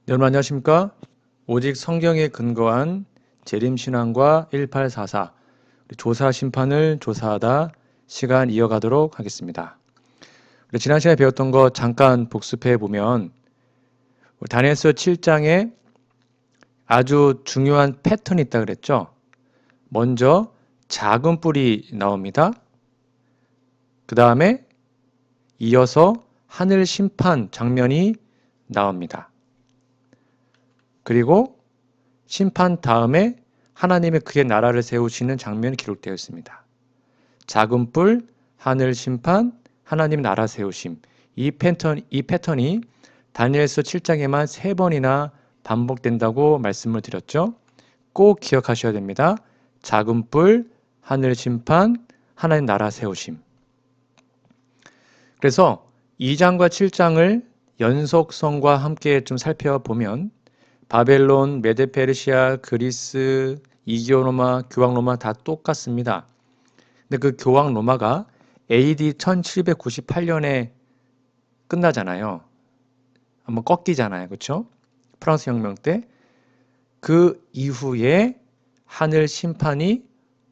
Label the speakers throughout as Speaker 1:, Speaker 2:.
Speaker 1: 네, 여러분 안녕하십니까? 오직 성경에 근거한 재림신앙과 1844 조사 심판을 조사하다 시간 이어가도록 하겠습니다. 우리 지난 시간에 배웠던 거 잠깐 복습해 보면 다니엘서 7장에 아주 중요한 패턴이 있다 그랬죠. 먼저 작은 뿔이 나옵니다. 그 다음에 이어서 하늘 심판 장면이 나옵니다. 그리고 심판 다음에 하나님의 그의 나라를 세우시는 장면이 기록되어 있습니다. 작은 뿔, 하늘 심판, 하나님 나라 세우심. 이 패턴이 다니엘서 7장에만 3번이나 반복된다고 말씀을 드렸죠. 꼭 기억하셔야 됩니다. 작은 뿔, 하늘 심판, 하나님 나라 세우심. 그래서 2장과 7장을 연속성과 함께 좀 살펴보면 바벨론, 메데페르시아, 그리스, 이교로마, 교황로마 다 똑같습니다. 근데 그 교황로마가 AD 1798년에 끝나잖아요. 한번 꺾이잖아요. 그렇죠? 프랑스 혁명 때. 그 이후에 하늘 심판이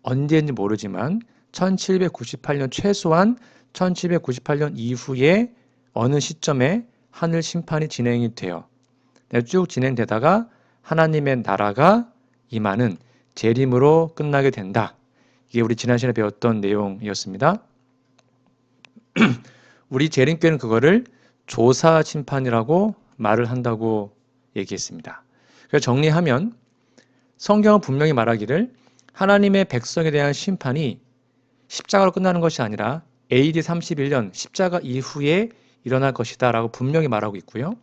Speaker 1: 언제인지 모르지만 1798년 최소한 1798년 이후에 어느 시점에 하늘 심판이 진행이 돼요. 쭉 진행되다가 하나님의 나라가 임하는 재림으로 끝나게 된다. 이게 우리 지난 시간에 배웠던 내용이었습니다. 우리 재림교회는 그거를 조사 심판이라고 말을 한다고 얘기했습니다. 그래서 정리하면 성경은 분명히 말하기를 하나님의 백성에 대한 심판이 십자가로 끝나는 것이 아니라 AD 31년 십자가 이후에 일어날 것이다 라고 분명히 말하고 있고요.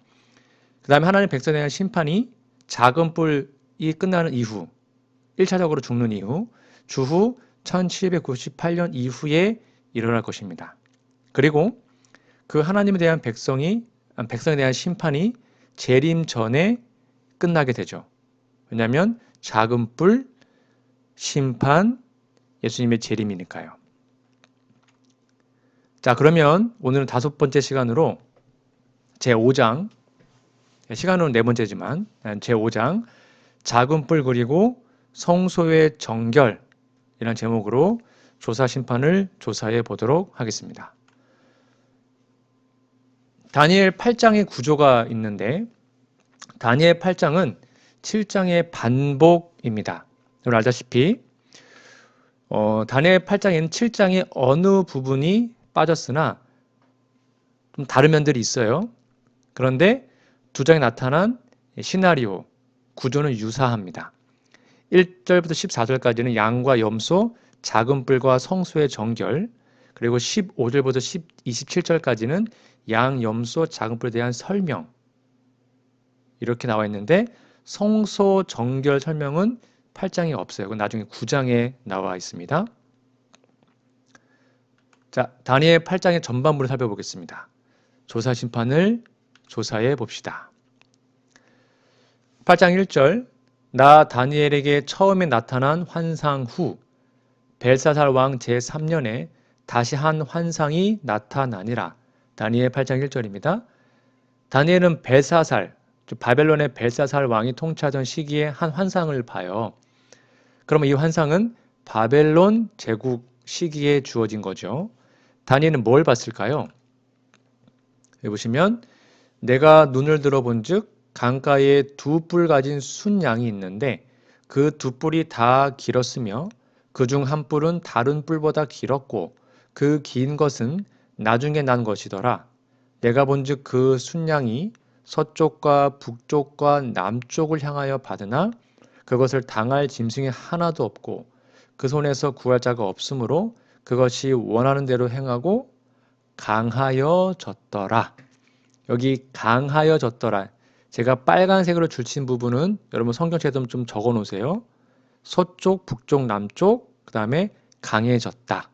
Speaker 1: 그 다음에 하나님 백성에 대한 심판이 작은 뿔이 끝나는 이후 1차적으로 죽는 이후 주후 1798년 이후에 일어날 것입니다. 그리고 그 하나님에 대한 백성에 대한 심판이 재림 전에 끝나게 되죠. 왜냐하면 작은 뿔, 심판, 예수님의 재림이니까요. 자, 그러면 오늘은 5번째 시간으로 제5장 시간은 4번째지만 제5장 작은 뿔 그리고 성소의 정결 이라는 제목으로 조사 심판을 조사해 보도록 하겠습니다. 다니엘 8장의 구조가 있는데 다니엘 8장은 7장의 반복입니다. 여러분 알다시피 다니엘 8장에는 7장의 어느 부분이 빠졌으나 좀 다른 면들이 있어요. 그런데 두 장에 나타난 시나리오, 구조는 유사합니다. 1절부터 14절까지는 양과 염소, 작은 뿔과 성소의 정결, 그리고 15절부터 27절까지는 양, 염소, 작은 뿔에 대한 설명 이렇게 나와 있는데 성소 정결 설명은 8장에 없어요. 그건 나중에 9장에 나와 있습니다. 자, 다니엘 8장의 전반부를 살펴보겠습니다. 조사 심판을 조사해 봅시다. 8장 1절 나 다니엘에게 처음에 나타난 환상 후 벨사살 왕 제3년에 다시 한 환상이 나타나니라. 다니엘 8장 1절입니다. 다니엘은 벨사살, 바벨론의 벨사살 왕이 통치하던 시기에 한 환상을 봐요. 그러면 이 환상은 바벨론 제국 시기에 주어진 거죠. 다니엘은 뭘 봤을까요? 여기 보시면 내가 눈을 들어본 즉 강가에 2뿔 가진 순양이 있는데 그 2뿔이 다 길었으며 그중 한 뿔은 다른 뿔보다 길었고 그 긴 것은 나중에 난 것이더라. 내가 본즉 그 순양이 서쪽과 북쪽과 남쪽을 향하여 받으나 그것을 당할 짐승이 하나도 없고 그 손에서 구할 자가 없으므로 그것이 원하는 대로 행하고 강하여졌더라. 여기 강하여졌더라. 제가 빨간색으로 줄친 부분은 여러분 성경책에 좀 적어 놓으세요. 서쪽, 북쪽, 남쪽, 그 다음에 강해졌다.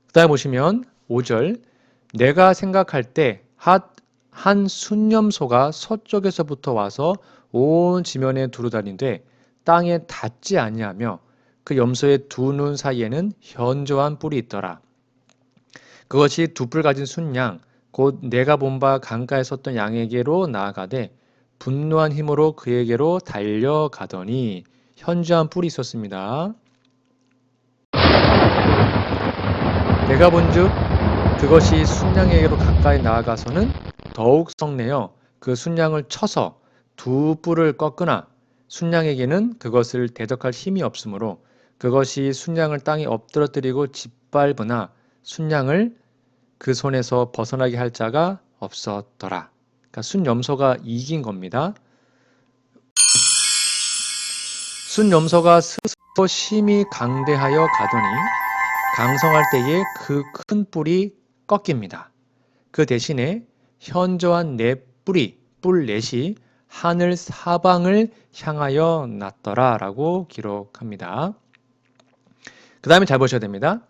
Speaker 1: 그 다음에 보시면 5절 내가 생각할 때 한 순념소가 서쪽에서부터 와서 온 지면에 두루다니되 땅에 닿지 아니하며 그 염소의 두 눈 사이에는 현저한 뿔이 있더라. 그것이 2뿔 가진 순양 곧 내가 본 바 강가에 섰던 양에게로 나아가되 분노한 힘으로 그에게로 달려가더니 현저한 뿔이 있었습니다. 내가 본즉 그것이 순양에게로 가까이 나아가서는 더욱 성내어 그 순양을 쳐서 두 뿔을 꺾으나 순양에게는 그것을 대적할 힘이 없으므로 그것이 순양을 땅에 엎드러뜨리고 짓밟으나 순양을 그 손에서 벗어나게 할 자가 없었더라. 그러니까 순염소가 이긴 겁니다. 순염소가 스스로 심히 강대하여 가더니 강성할 때에 그 큰 뿔이 꺾입니다. 그 대신에 현저한 네 뿔이 뿔 넷이 하늘 사방을 향하여 났더라 라고 기록합니다. 그 다음에 잘 보셔야 됩니다.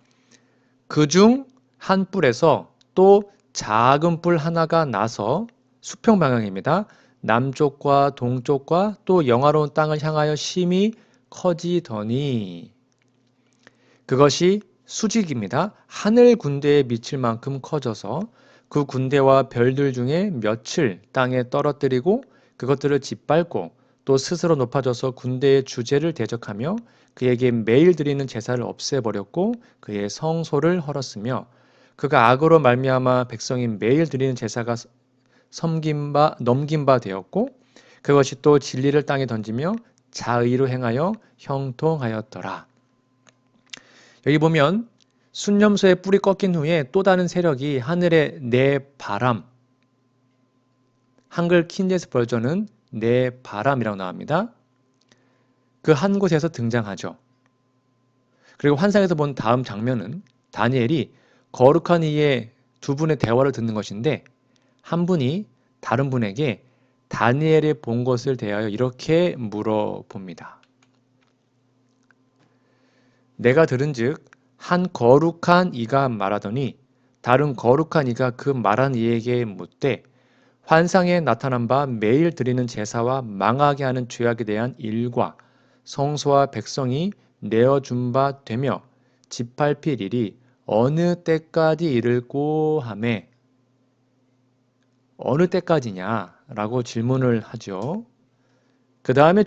Speaker 1: 그중 한 뿔에서 또 작은 뿔 하나가 나서 수평 방향입니다. 남쪽과 동쪽과 또 영화로운 땅을 향하여 심히 커지더니 그것이 수직입니다. 하늘 군대에 미칠 만큼 커져서 그 군대와 별들 중에 몇을 땅에 떨어뜨리고 그것들을 짓밟고 또 스스로 높아져서 군대의 주제를 대적하며 그에게 매일 드리는 제사를 없애버렸고 그의 성소를 헐었으며 그가 악으로 말미암아 백성이 매일 드리는 제사가 넘긴 바 되었고 그것이 또 진리를 땅에 던지며 자의로 행하여 형통하였더라. 여기 보면 순념소의 뿔이 꺾인 후에 또 다른 세력이 하늘의 내 바람, 한글 킹제스 버전은 내 바람이라고 나옵니다. 그 한 곳에서 등장하죠. 그리고 환상에서 본 다음 장면은 다니엘이 거룩한 이의 두 분의 대화를 듣는 것인데 한 분이 다른 분에게 다니엘이 본 것을 대하여 이렇게 물어봅니다. 내가 들은즉 한 거룩한 이가 말하더니 다른 거룩한 이가 그 말한 이에게 묻되 환상에 나타난 바 매일 드리는 제사와 망하게 하는 죄악에 대한 일과 성소와 백성이 내어준 바 되며 짓밟힐 일이 어느 때까지 이를꼬 하매 어느 때까지냐라고 질문을 하죠. 그 다음에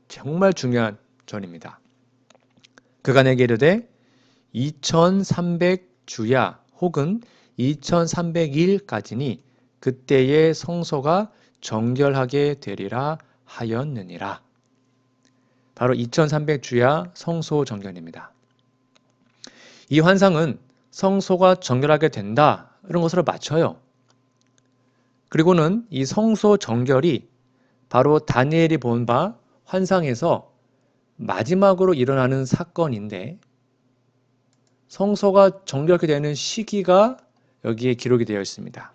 Speaker 1: 정말 중요한 절입니다. 그가 내게 이르되 2300주야 혹은 2300일까지니 그때의 성소가 정결하게 되리라 하였느니라. 바로 2300주야 성소 정결입니다. 이 환상은 성소가 정결하게 된다 이런 것으로 맞춰요. 그리고는 이 성소 정결이 바로 다니엘이 본 바 환상에서 마지막으로 일어나는 사건인데 성소가 정결하게 되는 시기가 여기에 기록이 되어 있습니다.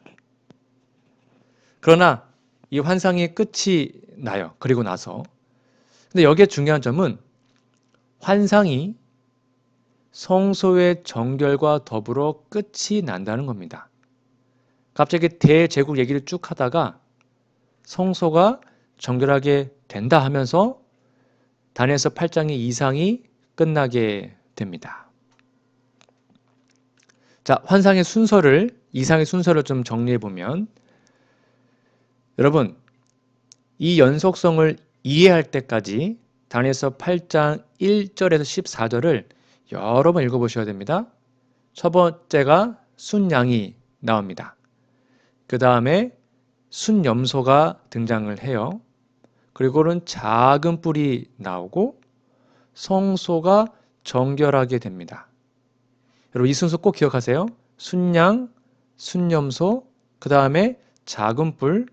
Speaker 1: 그러나 이 환상의 끝이 나요. 그리고 나서. 근데 여기에 중요한 점은 환상이 성소의 정결과 더불어 끝이 난다는 겁니다. 갑자기 대제국 얘기를 쭉 하다가 성소가 정결하게 된다 하면서 다니엘서 8장의 이상이 끝나게 됩니다. 자, 이상의 순서를 좀 정리해 보면 여러분, 이 연속성을 이해할 때까지 다니엘서 8장 1절에서 14절을 여러 번 읽어보셔야 됩니다. 첫 번째가 순양이 나옵니다. 그 다음에 순염소가 등장을 해요. 그리고는 작은 뿔이 나오고 성소가 정결하게 됩니다. 여러분 이 순서 꼭 기억하세요. 순양, 순염소, 그 다음에 작은 뿔.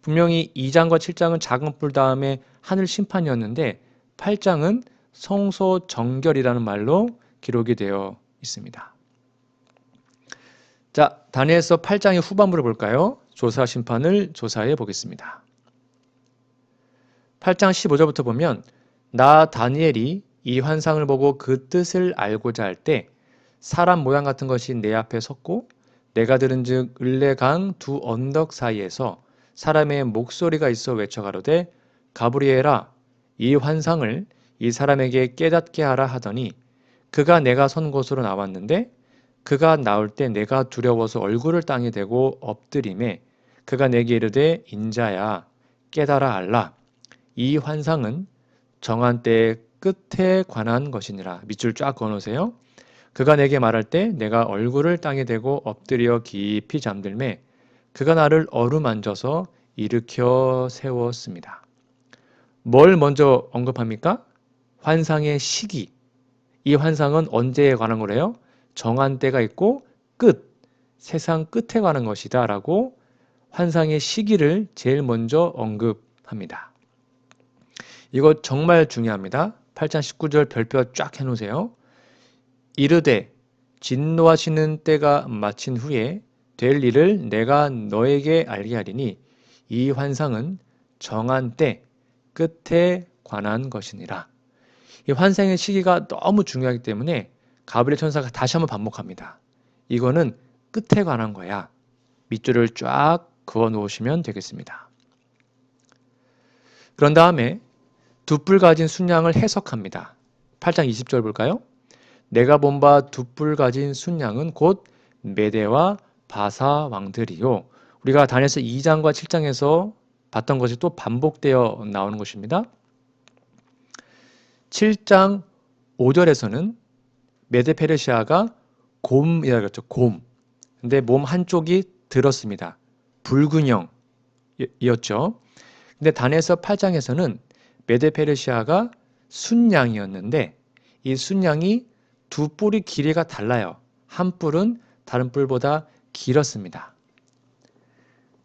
Speaker 1: 분명히 2장과 7장은 작은 뿔 다음에 하늘 심판이었는데 8장은 성소 정결이라는 말로 기록이 되어 있습니다. 자, 다니엘서 8장의 후반부를 볼까요? 조사 심판을 조사해 보겠습니다. 8장 15절부터 보면 나 다니엘이 이 환상을 보고 그 뜻을 알고자 할 때 사람 모양 같은 것이 내 앞에 섰고 내가 들은즉 을레강 두 언덕 사이에서 사람의 목소리가 있어 외쳐가로되 가브리엘아 이 환상을 이 사람에게 깨닫게 하라 하더니 그가 내가 선 곳으로 나왔는데 그가 나올 때 내가 두려워서 얼굴을 땅에 대고 엎드림에 그가 내게 이르되 인자야 깨달아 알라. 이 환상은 정한 때의 끝에 관한 것이니라. 밑줄 쫙 그어놓으세요. 그가 내게 말할 때 내가 얼굴을 땅에 대고 엎드려 깊이 잠들매 그가 나를 어루만져서 일으켜 세웠습니다. 뭘 먼저 언급합니까? 환상의 시기. 이 환상은 언제에 관한 거래요? 정한 때가 있고 끝, 세상 끝에 관한 것이다 라고 환상의 시기를 제일 먼저 언급합니다. 이거 정말 중요합니다. 8장 19절 별표 쫙 해놓으세요. 이르되 진노하시는 때가 마친 후에 될 일을 내가 너에게 알게 하리니 이 환상은 정한 때 끝에 관한 것이니라. 이 환상의 시기가 너무 중요하기 때문에 가브리엘 천사가 다시 한번 반복합니다. 이거는 끝에 관한 거야. 밑줄을 쫙 그어 놓으시면 되겠습니다. 그런 다음에 두 뿔 가진 순양을 해석합니다. 8장 20절 볼까요? 내가 본 바 두 뿔 가진 순양은 곧 메대와 바사 왕들이요. 우리가 다니엘서 2장과 7장에서 봤던 것이 또 반복되어 나오는 것입니다. 7장 5절에서는 메데 페르시아가 곰이라고 했죠. 곰. 근데 몸 한쪽이 들었습니다. 붉은 영이었죠. 근데 다니엘서 8장에서는 메데 페르시아가 순양이었는데 이 순양이 두 뿔이 길이가 달라요. 한 뿔은 다른 뿔보다 길었습니다.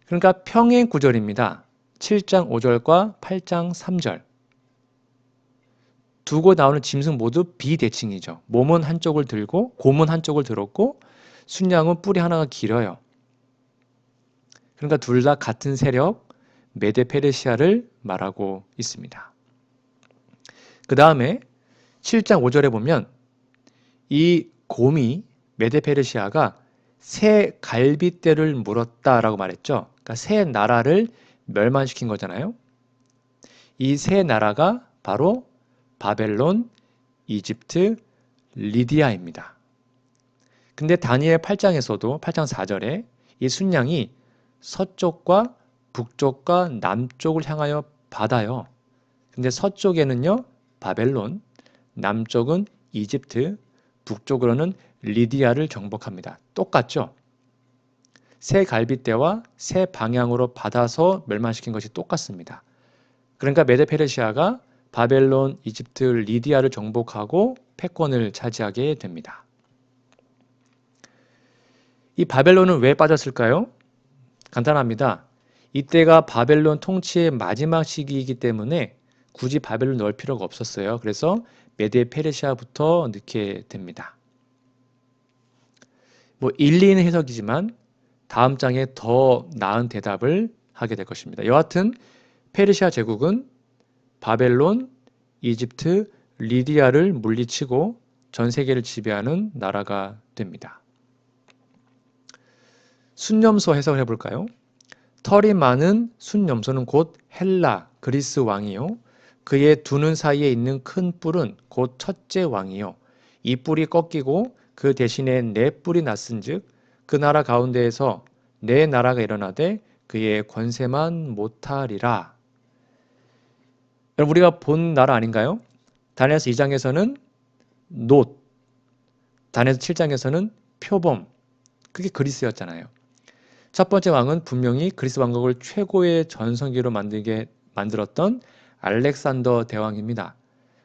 Speaker 1: 그러니까 평행 구절입니다. 7장 5절과 8장 3절. 두 곳 나오는 짐승 모두 비대칭이죠. 몸은 한쪽을 들고 곰은 한쪽을 들었고 순양은 뿔이 하나가 길어요. 그러니까 둘 다 같은 세력 메데 페르시아를 말하고 있습니다. 그 다음에 7장 5절에 보면 이 곰이 메데 페르시아가 새 갈빗대를 물었다라고 말했죠. 그러니까 새 나라를 멸망시킨 거잖아요. 이 새 나라가 바로 바벨론, 이집트, 리디아입니다. 근데 다니엘 8장에서도 8장 4절에 이 순양이 서쪽과 북쪽과 남쪽을 향하여 받아요. 근데 서쪽에는요 바벨론, 남쪽은 이집트, 북쪽으로는 리디아를 정복합니다. 똑같죠? 새 갈빗대와 새 방향으로 받아서 멸망시킨 것이 똑같습니다. 그러니까 메데 페르시아가 바벨론, 이집트, 리디아를 정복하고 패권을 차지하게 됩니다. 이 바벨론은 왜 빠졌을까요? 간단합니다. 이때가 바벨론 통치의 마지막 시기이기 때문에 굳이 바벨론 넣을 필요가 없었어요. 그래서 메데 페르시아부터 넣게 됩니다. 일리 있는 해석이지만 다음 장에 더 나은 대답을 하게 될 것입니다. 여하튼 페르시아 제국은 바벨론, 이집트, 리디아를 물리치고 전 세계를 지배하는 나라가 됩니다. 순념소 해석을 해볼까요? 털이 많은 순념소는 곧 헬라, 그리스 왕이요. 그의 두 눈 사이에 있는 큰 뿔은 곧 첫째 왕이요. 이 뿔이 꺾이고 그 대신에 네 뿔이 났은즉 그 나라 가운데에서 네 나라가 일어나되 그의 권세만 못하리라. 여러분 우리가 본 나라 아닌가요? 다니엘서 2장에서는 놋, 다니엘서 7장에서는 표범, 그게 그리스였잖아요. 첫 번째 왕은 분명히 그리스 왕국을 최고의 전성기로 만들었던 알렉산더 대왕입니다.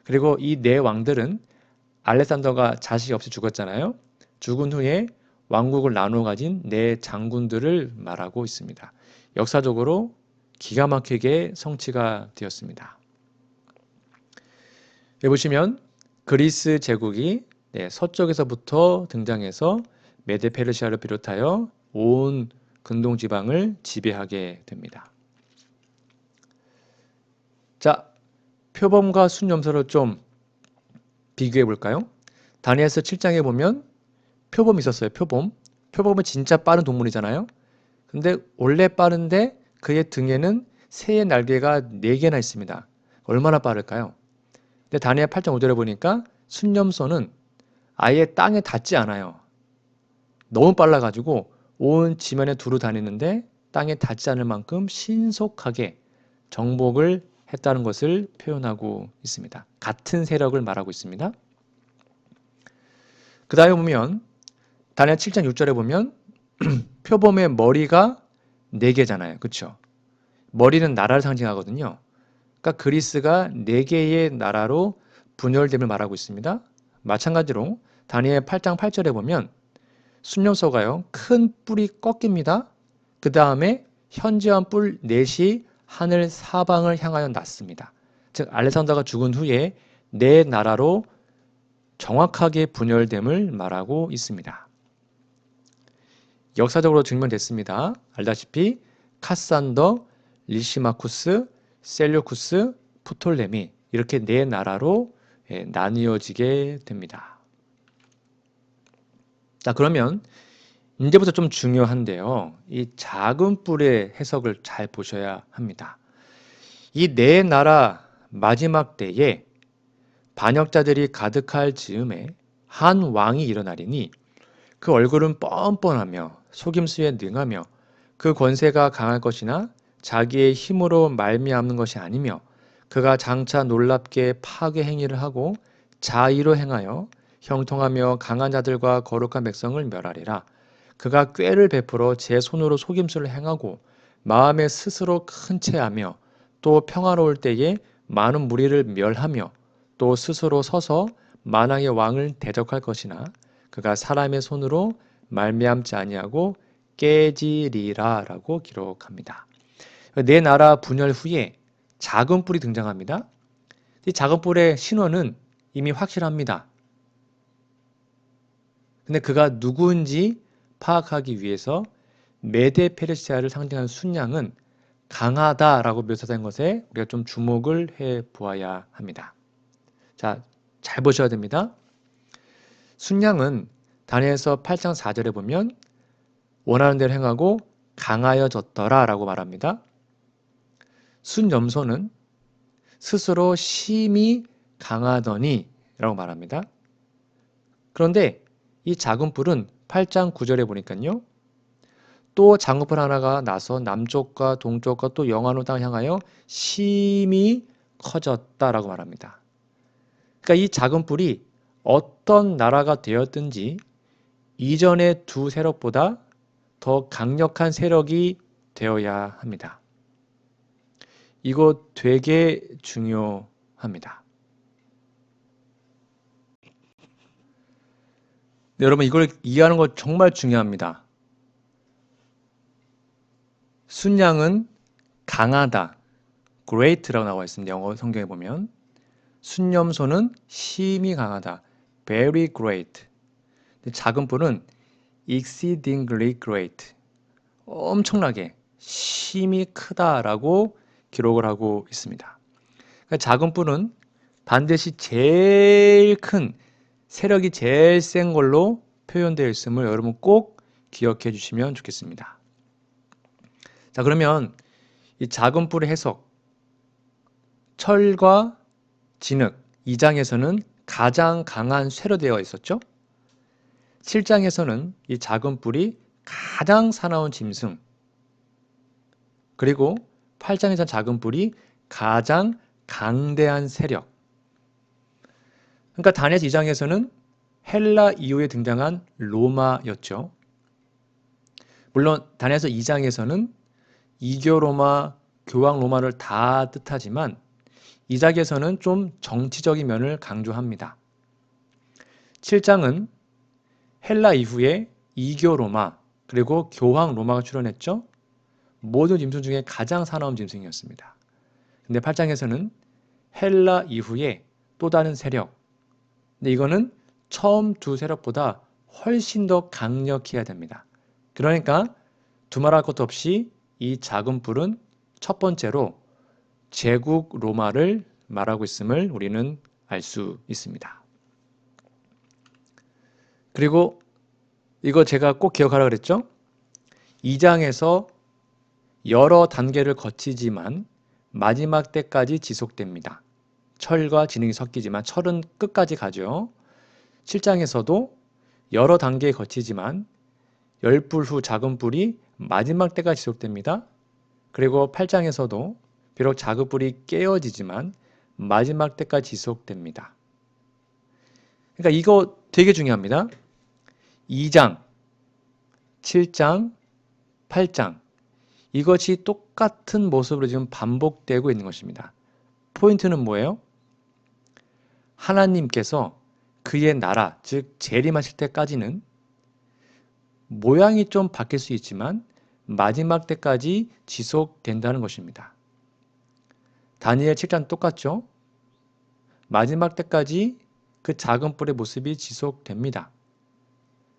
Speaker 1: 그리고 이 네 왕들은 알렉산더가 자식이 없이 죽었잖아요. 죽은 후에 왕국을 나누어 가진 네 장군들을 말하고 있습니다. 역사적으로 기가 막히게 성취가 되었습니다. 여기 보시면 그리스 제국이 서쪽에서부터 등장해서 메데 페르시아를 비롯하여 온 근동 지방을 지배하게 됩니다. 자, 표범과 순념소를 좀 비교해 볼까요? 다니엘서 7장에 보면 표범이 있었어요. 표범은 진짜 빠른 동물이잖아요. 근데 원래 빠른데 그의 등에는 새의 날개가 4개나 있습니다. 얼마나 빠를까요? 근데 다니엘 8장 5절에 보니까 순념소는 아예 땅에 닿지 않아요. 너무 빨라가지고 온 지면에 두루 다니는데 땅에 닿지 않을 만큼 신속하게 정복을 했다는 것을 표현하고 있습니다. 같은 세력을 말하고 있습니다. 그 다음에 보면 다니엘 7장 6절에 보면 표범의 머리가 4개잖아요. 그렇죠? 머리는 나라를 상징하거든요. 그러니까 그리스가 4개의 나라로 분열됨을 말하고 있습니다. 마찬가지로 다니엘 8장 8절에 보면 순념소가요. 큰 뿔이 꺾입니다. 그 다음에 현저한 뿔 넷이 하늘 사방을 향하여 났습니다. 즉 알렉산더가 죽은 후에 4나라로 정확하게 분열됨을 말하고 있습니다. 역사적으로 증명됐습니다. 알다시피 카산더, 리시마쿠스, 셀류쿠스, 프톨레미 이렇게 4나라로 나뉘어지게 됩니다. 자, 그러면 이제부터 좀 중요한데요. 이 작은 뿔의 해석을 잘 보셔야 합니다. 이 4나라 마지막 때에 반역자들이 가득할 즈음에 한 왕이 일어나리니 그 얼굴은 뻔뻔하며 속임수에 능하며 그 권세가 강할 것이나 자기의 힘으로 말미암는 것이 아니며 그가 장차 놀랍게 파괴 행위를 하고 자의로 행하여 형통하며 강한 자들과 거룩한 백성을 멸하리라. 그가 꾀를 베풀어 제 손으로 속임수를 행하고 마음에 스스로 큰 채하며 또 평화로울 때에 많은 무리를 멸하며 또 스스로 서서 만왕의 왕을 대적할 것이나 그가 사람의 손으로 말미암지 아니하고 깨지리라 라고 기록합니다. 4나라 분열 후에 작은 뿔이 등장합니다. 이 작은 뿔의 신원은 이미 확실합니다. 근데 그가 누구인지 파악하기 위해서 메데 페르시아를 상징하는 순양은 강하다라고 묘사된 것에 우리가 좀 주목을 해 보아야 합니다. 자, 잘 보셔야 됩니다. 순양은 다니엘서 8장 4절에 보면 원하는 대로 행하고 강하여졌더라 라고 말합니다. 순염소는 스스로 심히 강하더니 라고 말합니다. 그런데 이 작은 뿔은 8장 9절에 보니까요. 또 작은 뿔 하나가 나서 남쪽과 동쪽과 또 영하로 땅을 향하여 심히 커졌다라고 말합니다. 그러니까 이 작은 뿔이 어떤 나라가 되었든지 이전의 두 세력보다 더 강력한 세력이 되어야 합니다. 이거 되게 중요합니다. 네, 여러분 이걸 이해하는 거 정말 중요합니다. 순양은 강하다, great라고 나와 있습니다. 영어 성경에 보면 순념소는 심히 강하다, very great. 작은 뿔은 exceedingly great, 엄청나게 심히 크다라고 기록을 하고 있습니다. 그러니까 작은 뿔은 반드시 제일 큰 세력이 제일 센 걸로 표현되어 있음을 여러분 꼭 기억해 주시면 좋겠습니다. 자, 그러면 이 작은 뿔의 해석, 철과 진흙 2장에서는 가장 강한 쇠로 되어 있었죠. 7장에서는 이 작은 뿔이 가장 사나운 짐승, 그리고 8장에서는 작은 뿔이 가장 강대한 세력. 그러니까 다니엘 2장에서는 헬라 이후에 등장한 로마였죠. 물론 다니엘서 2장에서는 이교 로마, 교황 로마를 다 뜻하지만 2장에서는 좀 정치적인 면을 강조합니다. 7장은 헬라 이후에 이교 로마 그리고 교황 로마가 출현했죠. 모든 짐승 중에 가장 사나운 짐승이었습니다. 근데 8장에서는 헬라 이후에 또 다른 세력. 근데 이거는 처음 두 세력보다 훨씬 더 강력해야 됩니다. 그러니까 두말할 것도 없이 이 작은 뿔은 첫 번째로 제국 로마를 말하고 있음을 우리는 알 수 있습니다. 그리고 이거 제가 꼭 기억하라 그랬죠? 2장에서 여러 단계를 거치지만 마지막 때까지 지속됩니다. 철과 진흙이 섞이지만 철은 끝까지 가죠. 7장에서도 여러 단계에 거치지만 10불 후 작은 불이 마지막 때까지 지속됩니다. 그리고 8장에서도 비록 작은 불이 깨어지지만 마지막 때까지 지속됩니다. 그러니까 이거 되게 중요합니다. 2장, 7장, 8장 이것이 똑같은 모습으로 지금 반복되고 있는 것입니다. 포인트는 뭐예요? 하나님께서 그의 나라, 즉 재림하실 때까지는 모양이 좀 바뀔 수 있지만 마지막 때까지 지속된다는 것입니다. 다니엘 7장 똑같죠? 마지막 때까지 그 작은 뿔의 모습이 지속됩니다.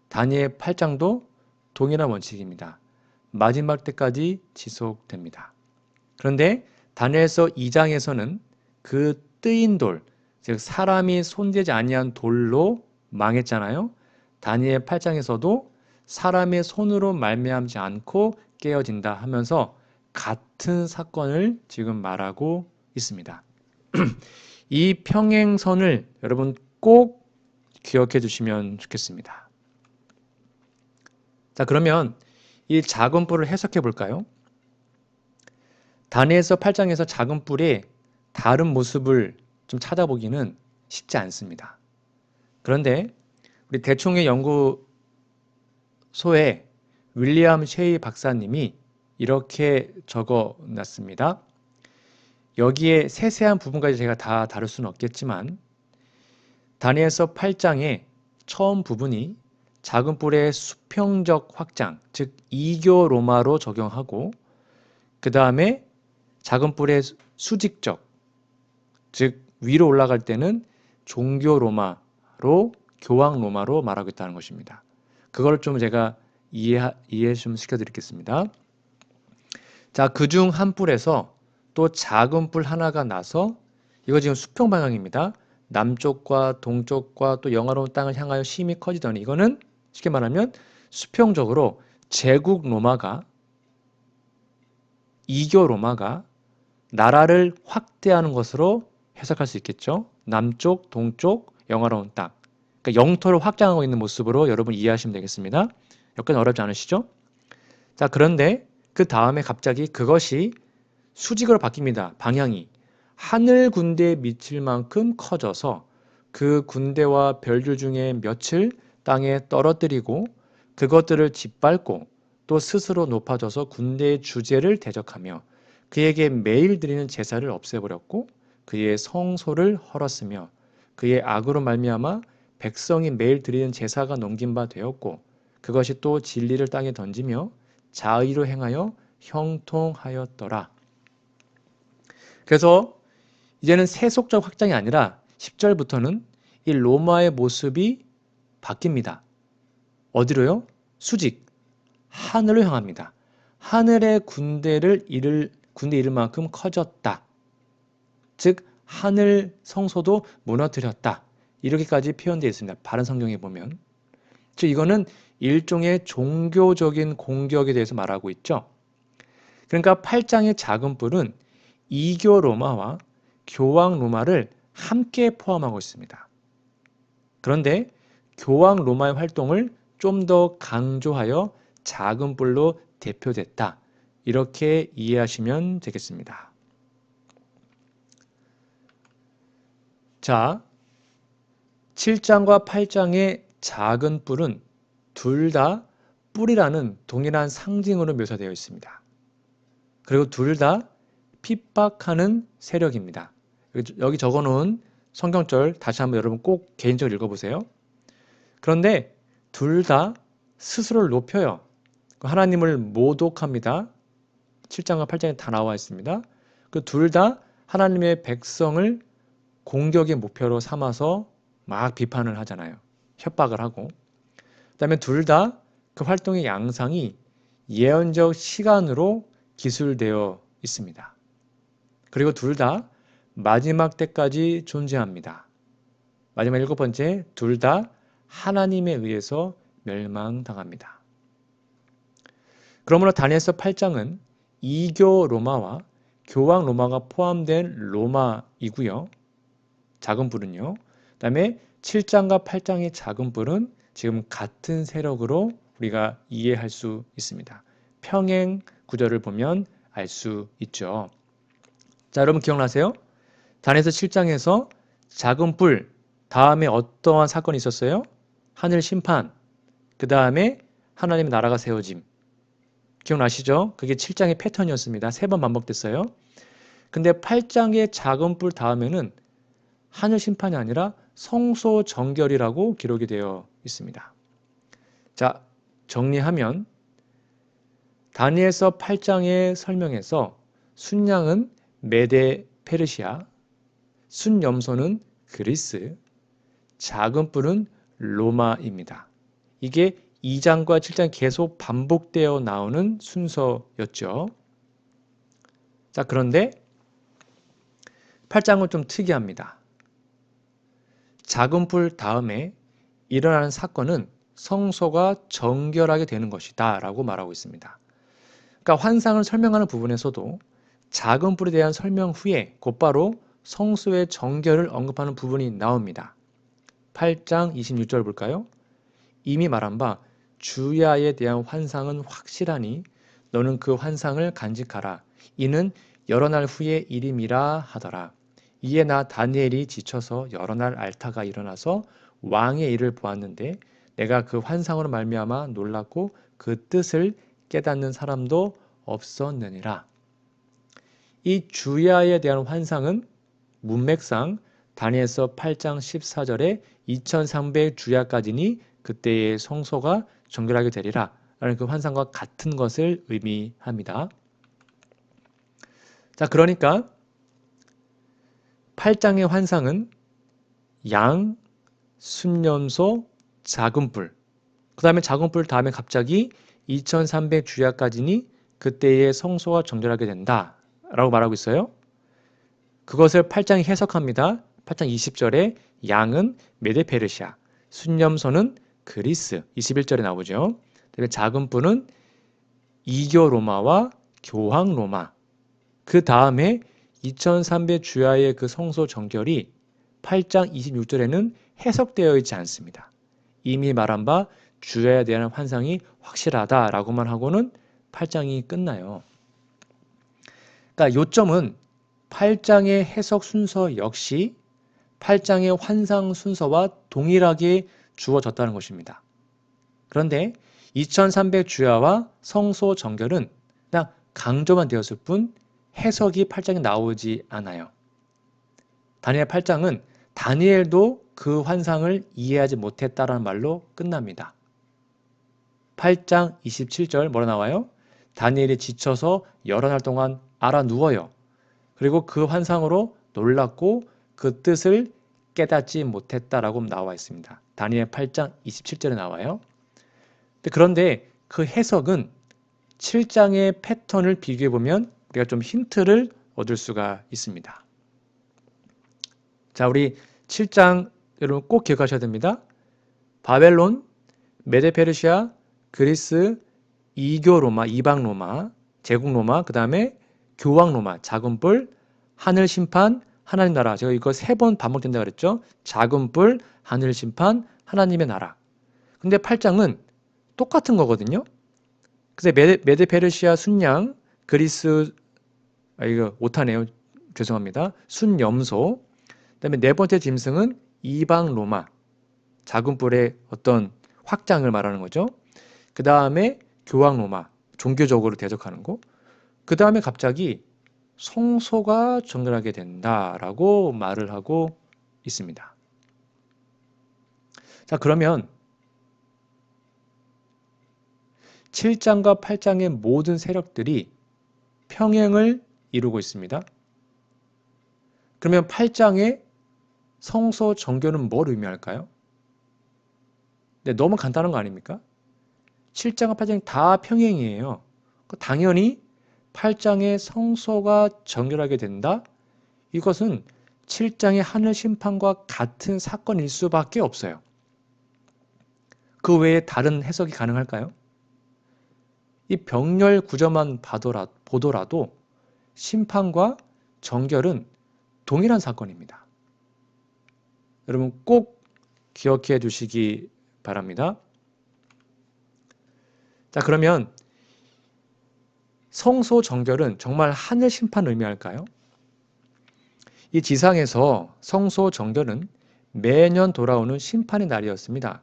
Speaker 1: 다니엘 8장도 동일한 원칙입니다. 마지막 때까지 지속됩니다. 그런데 다니엘서 2장에서는 그 뜨인 돌, 즉 사람이 손대지 아니한 돌로 망했잖아요. 다니엘 8장에서도 사람의 손으로 말미암지 않고 깨어진다 하면서 같은 사건을 지금 말하고 있습니다. 이 평행선을 여러분 꼭 기억해 주시면 좋겠습니다. 자, 그러면 이 작은 뿔을 해석해 볼까요? 다니엘서 8장에서 작은 뿔의 다른 모습을 좀 찾아보기는 쉽지 않습니다. 그런데 우리 대충의 연구소에 윌리엄 셰이 박사님이 이렇게 적어 놨습니다. 여기에 세세한 부분까지 제가 다 다룰 수는 없겠지만 다니엘서 8장의 처음 부분이 작은 뿔의 수평적 확장, 즉 이교 로마로 적용하고 그 다음에 작은 뿔의 수직적, 즉 위로 올라갈 때는 종교 로마로 교황 로마로 말하고 있다는 것입니다. 그걸 좀 제가 이해 좀 시켜드리겠습니다. 자, 그중 한 뿔에서 또 작은 뿔 하나가 나서 이거 지금 수평 방향입니다. 남쪽과 동쪽과 또 영화로운 땅을 향하여 심히 커지더니 이거는 쉽게 말하면 수평적으로 제국 로마가 이교 로마가 나라를 확대하는 것으로 해석할 수 있겠죠. 남쪽, 동쪽, 영화로운 땅. 그러니까 영토를 확장하고 있는 모습으로 여러분 이해하시면 되겠습니다. 여기까지 어렵지 않으시죠? 자, 그런데 그 다음에 갑자기 그것이 수직으로 바뀝니다. 방향이. 하늘 군대에 미칠 만큼 커져서 그 군대와 별들 중에 몇을 땅에 떨어뜨리고 그것들을 짓밟고 또 스스로 높아져서 군대의 주제를 대적하며 그에게 매일 드리는 제사를 없애버렸고 그의 성소를 헐었으며 그의 악으로 말미암아 백성이 매일 드리는 제사가 넘긴 바 되었고 그것이 또 진리를 땅에 던지며 자의로 행하여 형통하였더라. 그래서 이제는 세속적 확장이 아니라 10절부터는 이 로마의 모습이 바뀝니다. 어디로요? 수직, 하늘로 향합니다. 하늘의 군대 이를 만큼 커졌다. 즉 하늘 성소도 무너뜨렸다. 이렇게까지 표현되어 있습니다. 바른 성경에 보면. 즉 이거는 일종의 종교적인 공격에 대해서 말하고 있죠. 그러니까 8장의 작은 뿔은 이교 로마와 교황 로마를 함께 포함하고 있습니다. 그런데 교황 로마의 활동을 좀 더 강조하여 작은 뿔로 대표됐다. 이렇게 이해하시면 되겠습니다. 자, 7장과 8장의 작은 뿔은 둘 다 뿔이라는 동일한 상징으로 묘사되어 있습니다. 그리고 둘 다 핍박하는 세력입니다. 여기 적어놓은 성경절 다시 한번 여러분 꼭 개인적으로 읽어보세요. 그런데 둘 다 스스로를 높여요. 하나님을 모독합니다. 7장과 8장에 다 나와 있습니다. 그 둘 다 하나님의 백성을 공격의 목표로 삼아서 막 비판을 하잖아요. 협박을 하고. 그 다음에 둘 다 그 활동의 양상이 예언적 시간으로 기술되어 있습니다. 그리고 둘 다 마지막 때까지 존재합니다. 마지막 7번째, 둘 다 하나님에 의해서 멸망당합니다. 그러므로 다니엘서 8장은 이교 로마와 교황 로마가 포함된 로마이고요. 작은 뿔은요. 그 다음에 7장과 8장의 작은 뿔은 지금 같은 세력으로 우리가 이해할 수 있습니다. 평행 구절을 보면 알 수 있죠. 자, 여러분 기억나세요? 다니엘서 7장에서 작은 뿔 다음에 어떠한 사건이 있었어요? 하늘 심판, 그 다음에 하나님의 나라가 세워짐. 기억나시죠? 그게 7장의 패턴이었습니다. 3번 반복됐어요. 근데 8장의 작은 뿔 다음에는 하늘 심판이 아니라 성소 정결이라고 기록이 되어 있습니다. 자, 정리하면 다니엘서 8장의 설명에서 순양은 메데 페르시아, 순염소는 그리스, 작은 뿔은 로마입니다. 이게 2장과 7장 계속 반복되어 나오는 순서였죠. 자, 그런데 8장은 좀 특이합니다. 작은 뿔 다음에 일어나는 사건은 성소가 정결하게 되는 것이다 라고 말하고 있습니다. 그러니까 환상을 설명하는 부분에서도 작은 뿔에 대한 설명 후에 곧바로 성소의 정결을 언급하는 부분이 나옵니다. 8장 26절 볼까요? 이미 말한 바 주야에 대한 환상은 확실하니 너는 그 환상을 간직하라. 이는 여러 날 후의 일임이라 하더라. 이에 나 다니엘이 지쳐서 여러 날 앓다가 일어나서 왕의 일을 보았는데 내가 그 환상으로 말미암아 놀랐고 그 뜻을 깨닫는 사람도 없었느니라. 이 주야에 대한 환상은 문맥상 다니엘서 8장 14절에 2300 주야까지니 그때의 성소가 정결하게 되리라 라는 그 환상과 같은 것을 의미합니다. 자, 그러니까 8장의 환상은 양, 순염소, 작은 뿔, 그 다음에 작은 뿔 다음에 갑자기 2300 주야까지니 그때의 성소가 정결하게 된다 라고 말하고 있어요. 그것을 8장이 해석합니다. 8장 20절에 양은 메데페르시아, 순염소는 그리스, 21절에 나오죠. 그다음에 작은 뿔은 이교 로마와 교황 로마. 그 다음에 2300 주야의 그 성소 정결이 8장 26절에는 해석되어 있지 않습니다. 이미 말한 바 주야에 대한 환상이 확실하다라고만 하고는 8장이 끝나요. 그러니까 요점은 8장의 해석 순서 역시 8장의 환상 순서와 동일하게 주어졌다는 것입니다. 그런데 2300 주야와 성소 정결은 그냥 강조만 되었을 뿐 해석이 8장에 나오지 않아요. 다니엘 8장은 다니엘도 그 환상을 이해하지 못했다라는 말로 끝납니다. 8장 27절 뭐라 나와요? 다니엘이 지쳐서 여러 날 동안 알아 누워요. 그리고 그 환상으로 놀랐고 그 뜻을 깨닫지 못했다라고 나와 있습니다. 다니엘 8장 27절에 나와요. 그런데 그 해석은 7장의 패턴을 비교해 보면 우리가 좀 힌트를 얻을 수가 있습니다. 자, 우리 7장 여러분 꼭 기억하셔야 됩니다. 바벨론, 메데페르시아, 그리스, 이교 로마, 이방 로마, 제국 로마, 그 다음에 교황 로마, 작은 뿔, 하늘 심판, 하나님 나라. 제가 이거 3번 반복된다 그랬죠. 작은 뿔, 하늘 심판, 하나님의 나라. 근데 8장은 똑같은 거거든요. 그래서 메데페르시아 순양, 그리스, 이거 오타네요. 죄송합니다. 순염소. 그다음에 네 번째 짐승은 이방 로마. 작은 뿔의 어떤 확장을 말하는 거죠. 그 다음에 교황 로마. 종교적으로 대적하는 거. 그 다음에 갑자기 성소가 정결하게 된다라고 말을 하고 있습니다. 자, 그러면 7장과 8장의 모든 세력들이 평행을 이루고 있습니다. 그러면 8장의 성소 정결은 뭘 의미할까요? 네, 너무 간단한 거 아닙니까? 7장과 8장이 다 평행이에요. 당연히 8장의 성소가 정결하게 된다? 이것은 7장의 하늘 심판과 같은 사건일 수밖에 없어요. 그 외에 다른 해석이 가능할까요? 이 병렬 구조만 보더라도 심판과 정결은 동일한 사건입니다. 여러분 꼭 기억해 두시기 바랍니다. 자, 그러면 성소 정결은 정말 하늘 심판을 의미할까요? 이 지상에서 성소 정결은 매년 돌아오는 심판의 날이었습니다.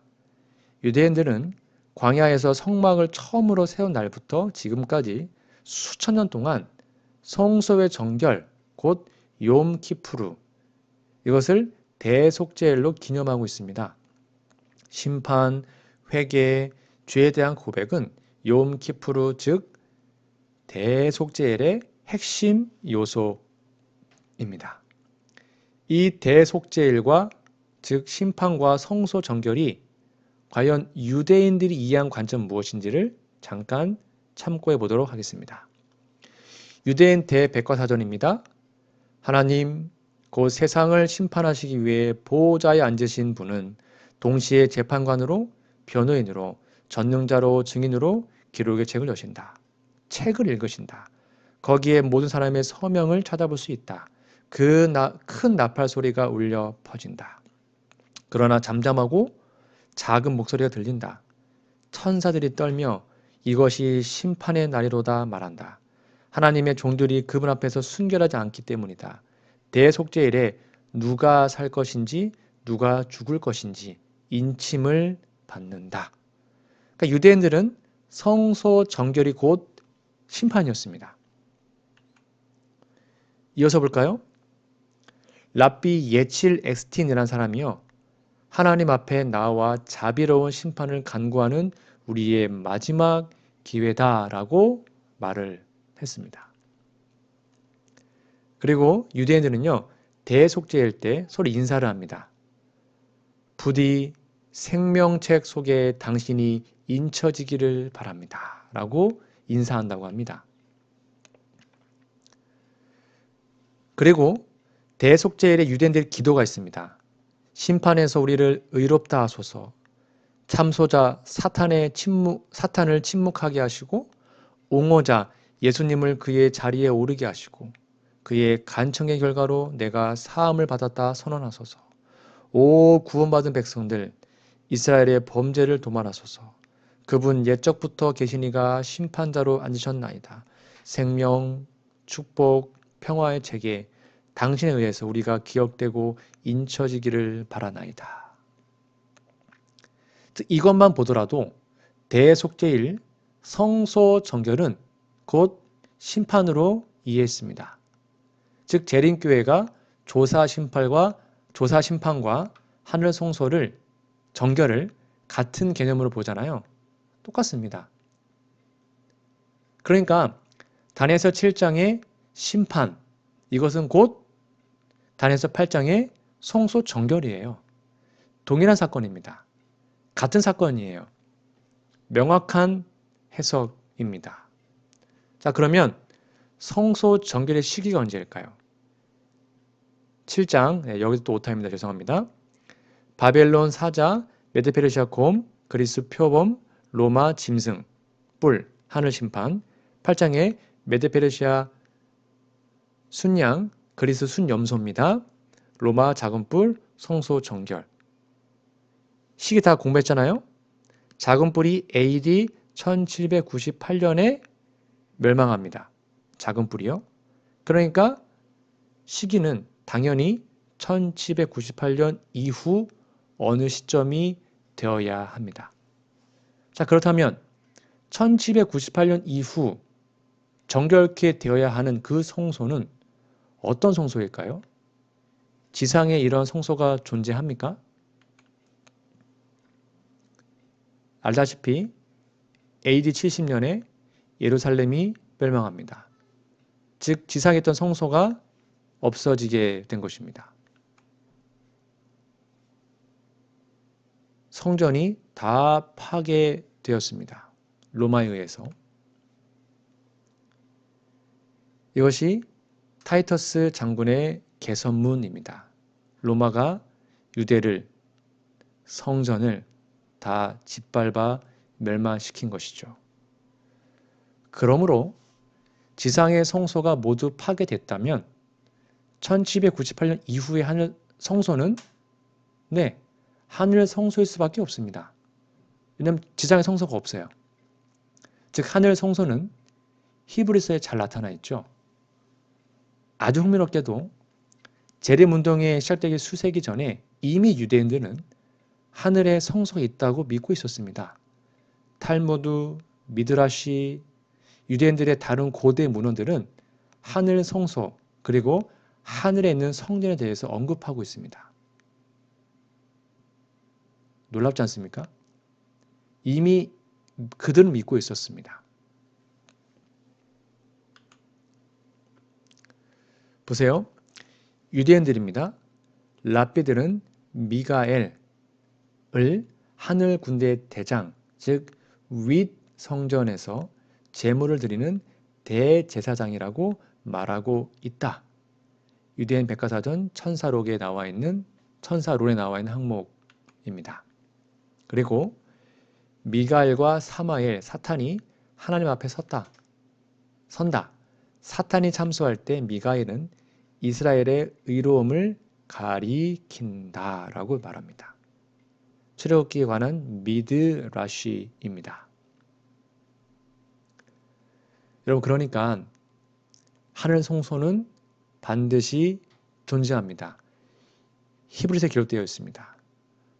Speaker 1: 유대인들은 광야에서 성막을 처음으로 세운 날부터 지금까지 수천 년 동안 성소의 정결, 곧 욤키푸르, 이것을 대속죄일로 기념하고 있습니다. 심판, 회개, 죄에 대한 고백은 욤키푸르, 즉 대속죄일의 핵심 요소입니다. 이 대속죄일과 즉 심판과 성소 정결이 과연 유대인들이 이해한 관점 무엇인지를 잠깐 참고해 보도록 하겠습니다. 유대인 대백과사전입니다. 하나님, 곧 세상을 심판하시기 위해 보호자에 앉으신 분은 동시에 재판관으로, 변호인으로, 전능자로, 증인으로 기록의 책을 여신다. 책을 읽으신다. 거기에 모든 사람의 서명을 찾아볼 수 있다. 큰 나팔 소리가 울려 퍼진다. 그러나 잠잠하고 작은 목소리가 들린다. 천사들이 떨며 이것이 심판의 날이로다 말한다. 하나님의 종들이 그분 앞에서 순결하지 않기 때문이다. 대속죄일에 누가 살 것인지 누가 죽을 것인지 인침을 받는다. 그러니까 유대인들은 성소 정결이 곧 심판이었습니다. 이어서 볼까요? 랍비 예칠 엑스틴이라는 사람이요. 하나님 앞에 나와 자비로운 심판을 간구하는 우리의 마지막 기회다라고 말을 했습니다. 그리고 유대인들은요, 대속죄일 때 서로 인사를 합니다. 부디 생명책 속에 당신이 인쳐지기를 바랍니다. 라고 인사한다고 합니다. 그리고 대속죄일에 유대인들의 기도가 있습니다. 심판에서 우리를 의롭다 하소서. 참소자 사탄을 침묵하게 하시고 옹호자 예수님을 그의 자리에 오르게 하시고 그의 간청의 결과로 내가 사함을 받았다 선언하소서. 오 구원받은 백성들, 이스라엘의 범죄를 도말하소서. 그분 옛적부터 계시니가 심판자로 앉으셨나이다. 생명, 축복, 평화의 책에 당신에 의해서 우리가 기억되고 인쳐지기를 바라나이다. 이것만 보더라도 대속죄일 성소 정결은 곧 심판으로 이해했습니다. 즉 재림교회가 조사 심판과 하늘 성소를 정결을 같은 개념으로 보잖아요. 똑같습니다. 그러니까 다니엘서 7장의 심판, 이것은 곧 다니엘서 8장의 성소 정결이에요. 동일한 사건입니다. 같은 사건이에요. 명확한 해석입니다. 자, 그러면 성소 정결의 시기가 언제일까요? 7장, 여기서 또 오타입니다. 죄송합니다. 바벨론 사자, 메드페르시아 곰, 그리스 표범, 로마 짐승, 뿔, 하늘 심판. 8장에 메드페르시아 순양, 그리스 순염소입니다. 로마 작은 뿔, 성소 정결. 시기 다 공부했잖아요. 작은 뿔이 AD 1798년에 멸망합니다. 작은 뿔이요. 그러니까 시기는 당연히 1798년 이후 어느 시점이 되어야 합니다. 자, 그렇다면 1798년 이후 정결케 되어야 하는 그 성소는 어떤 성소일까요? 지상에 이런 성소가 존재합니까? 알다시피 AD 70년에 예루살렘이 멸망합니다. 즉 지상에 있던 성소가 없어지게 된 것입니다. 성전이 다 파괴되었습니다. 로마에 의해서. 이것이 타이터스 장군의 개선문입니다. 로마가 유대를, 성전을 다 짓밟아 멸망시킨 것이죠. 그러므로 지상의 성소가 모두 파괴됐다면 1798년 이후의 하늘 성소는 하늘 성소일 수밖에 없습니다. 왜냐하면 지상의 성소가 없어요. 즉 하늘 성소는 히브리서에 잘 나타나 있죠. 아주 흥미롭게도 재림운동이 시작되기 수세기 전에 이미 유대인들은 하늘에 성소가 있다고 믿고 있었습니다. 탈무드, 미드라시, 유대인들의 다른 고대 문헌들은 하늘 성소 그리고 하늘에 있는 성전에 대해서 언급하고 있습니다. 놀랍지 않습니까? 이미 그들은 믿고 있었습니다. 보세요. 유대인들입니다. 랍비들은 미가엘을 하늘 군대의 대장, 즉 윗 성전에서 제물을 드리는 대제사장이라고 말하고 있다. 유대인 백과사전 천사록에 나와 있는 항목입니다. 그리고 미가엘과 사마엘, 사탄이 하나님 앞에 선다. 사탄이 참소할 때 미가엘은 이스라엘의 의로움을 가리킨다라고 말합니다. 출애굽기에 관한 미드라시입니다. 여러분 그러니까 하늘 성소는 반드시 존재합니다. 히브리서에 기록되어 있습니다.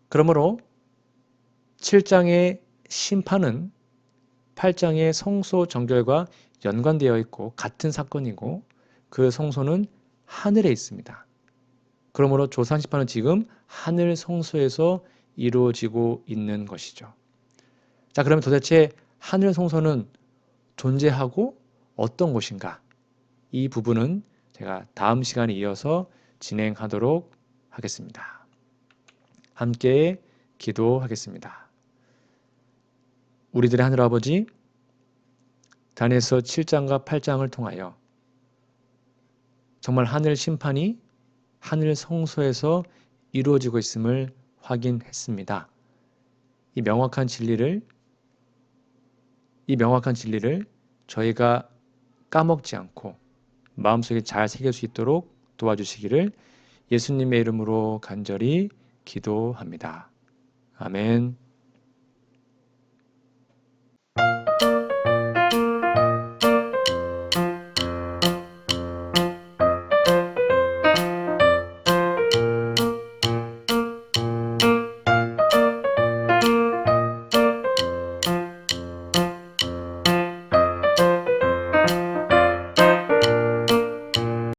Speaker 1: 그러므로 7장의 심판은 8장의 성소 정결과 연관되어 있고 같은 사건이고 그 성소는 하늘에 있습니다. 그러므로 조산심판은 지금 하늘 성소에서 이루어지고 있는 것이죠. 자, 그러면 도대체 하늘 성소는 존재하고 어떤 곳인가? 이 부분은 제가 다음 시간에 이어서 진행하도록 하겠습니다. 함께 기도하겠습니다. 우리들의 하늘아버지, 다니엘서 7장과 8장을 통하여 정말 하늘 심판이 하늘 성소에서 이루어지고 있음을 확인했습니다. 이 명확한 진리를 저희가 까먹지 않고 마음속에 잘 새길 수 있도록 도와주시기를 예수님의 이름으로 간절히 기도합니다. 아멘.